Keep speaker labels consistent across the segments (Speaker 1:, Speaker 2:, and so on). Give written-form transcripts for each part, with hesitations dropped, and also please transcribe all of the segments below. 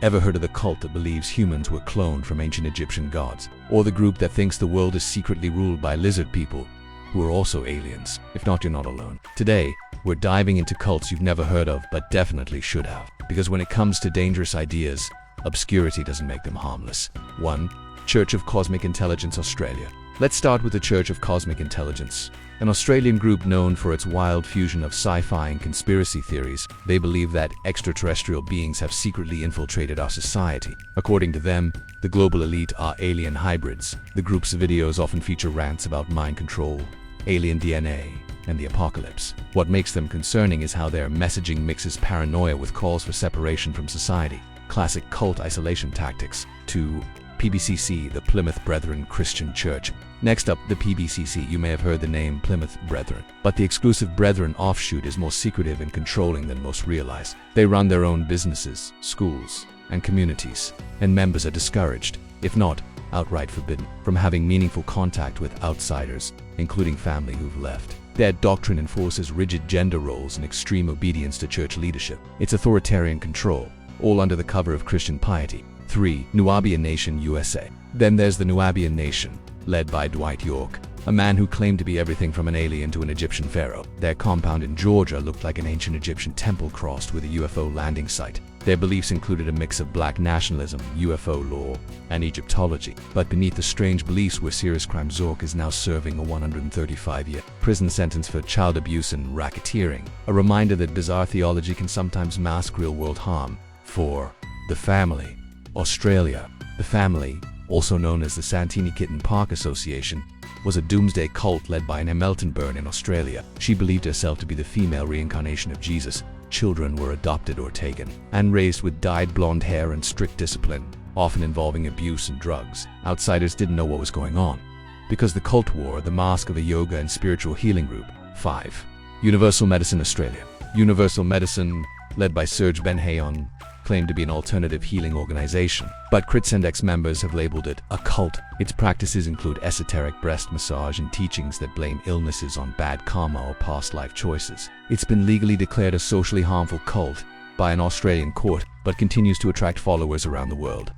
Speaker 1: Ever heard of the cult that believes humans were cloned from ancient Egyptian gods? Or the group that thinks the world is secretly ruled by lizard people who are also aliens? If not, you're not alone. Today, we're diving into cults you've never heard of but definitely should have. Because when it comes to dangerous ideas, obscurity doesn't make them harmless. 1. Church of Cosmic Intelligence Australia. Let's start with the Church of Cosmic Intelligence, an Australian group known for its wild fusion of sci-fi and conspiracy theories. They believe that extraterrestrial beings have secretly infiltrated our society. According to them, the global elite are alien hybrids. The group's videos often feature rants about mind control, alien DNA, and the apocalypse. What makes them concerning is how their messaging mixes paranoia with calls for separation from society. Classic cult isolation tactics. 2. PBCC, the Plymouth Brethren Christian Church. Next up, the PBCC. You may have heard the name Plymouth Brethren, but the exclusive Brethren offshoot is more secretive and controlling than most realize. They run their own businesses, schools, and communities, and members are discouraged, if not outright forbidden, from having meaningful contact with outsiders, including family who've left. Their doctrine enforces rigid gender roles and extreme obedience to church leadership. It's authoritarian control, all under the cover of Christian piety. 3. Nuwabian Nation, USA. Then there's the Nuwabian Nation, led by Dwight York, a man who claimed to be everything from an alien to an Egyptian pharaoh. Their compound in Georgia looked like an ancient Egyptian temple crossed with a UFO landing site. Their beliefs included a mix of black nationalism, UFO lore, and Egyptology. But beneath the strange beliefs were serious crimes. York is now serving a 135-year prison sentence for child abuse and racketeering, a reminder that bizarre theology can sometimes mask real-world harm. 4. The Family, Australia. The Family, also known as the Santiniketan Park Association, was a doomsday cult led by Anna Meltonburn in Australia. She believed herself to be the female reincarnation of Jesus. Children were adopted or taken and raised with dyed blonde hair and strict discipline, often involving abuse and drugs. Outsiders didn't know what was going on, because the cult wore the mask of a yoga and spiritual healing group. 5. Universal Medicine Australia. Universal Medicine, led by Serge Benhayon, claimed to be an alternative healing organization, but Critsendex members have labeled it a cult. Its practices include esoteric breast massage and teachings that blame illnesses on bad karma or past life choices. It's been legally declared a socially harmful cult by an Australian court, but continues to attract followers around the world.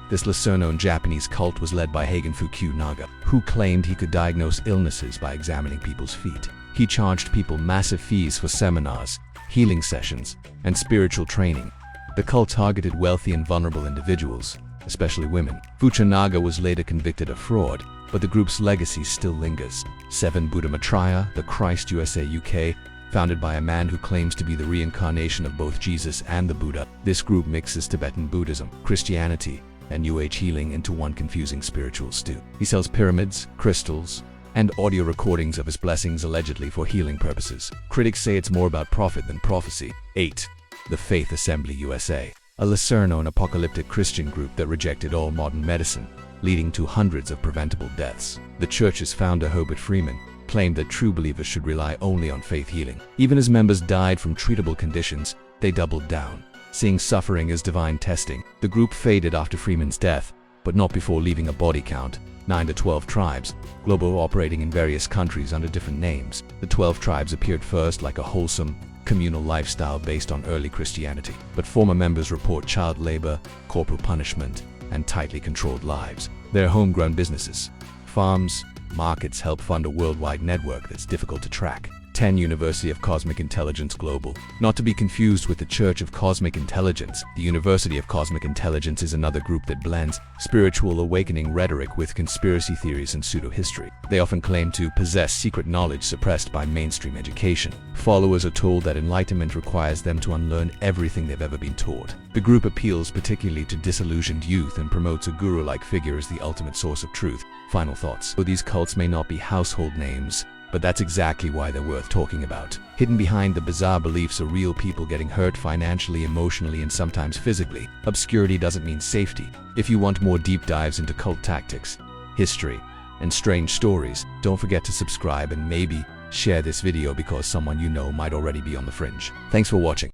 Speaker 1: This lesser-known Japanese cult was led by Hagen Fukunaga, who claimed he could diagnose illnesses by examining people's feet. He charged people massive fees for seminars, healing sessions, and spiritual training. The cult targeted wealthy and vulnerable individuals, especially women. Fukunaga was later convicted of fraud, but the group's legacy still lingers. 7. Buddha Maitreya, the Christ USA UK, founded by a man who claims to be the reincarnation of both Jesus and the Buddha. This group mixes Tibetan Buddhism, Christianity, and New Age healing into one confusing spiritual stew. He sells pyramids, crystals, and audio recordings of his blessings allegedly for healing purposes. Critics say it's more about profit than prophecy. 8. The Faith Assembly USA, a lesser-known apocalyptic Christian group that rejected all modern medicine, leading to hundreds of preventable deaths. The church's founder, Herbert Freeman, claimed that true believers should rely only on faith healing. Even as members died from treatable conditions, they doubled down, seeing suffering as divine testing. The group faded after Freeman's death, but not before leaving a body count: 9 to 12 tribes, global, operating in various countries under different names. The 12 tribes appeared first like a wholesome, communal lifestyle based on early Christianity, but former members report child labor, corporal punishment, and tightly controlled lives. Their homegrown businesses, farms, markets help fund a worldwide network that's difficult to track. 10. University of Cosmic Intelligence Global. Not to be confused with the Church of Cosmic Intelligence, the University of Cosmic Intelligence is another group that blends spiritual awakening rhetoric with conspiracy theories and pseudo-history. They often claim to possess secret knowledge suppressed by mainstream education. Followers are told that enlightenment requires them to unlearn everything they've ever been taught. The group appeals particularly to disillusioned youth and promotes a guru-like figure as the ultimate source of truth. Final thoughts. Though these cults may not be household names, but that's exactly why they're worth talking about. Hidden behind the bizarre beliefs are real people getting hurt financially, emotionally, and sometimes physically. Obscurity doesn't mean safety. If you want more deep dives into cult tactics, history, and strange stories, don't forget to subscribe and maybe share this video because someone you know might already be on the fringe. Thanks for watching.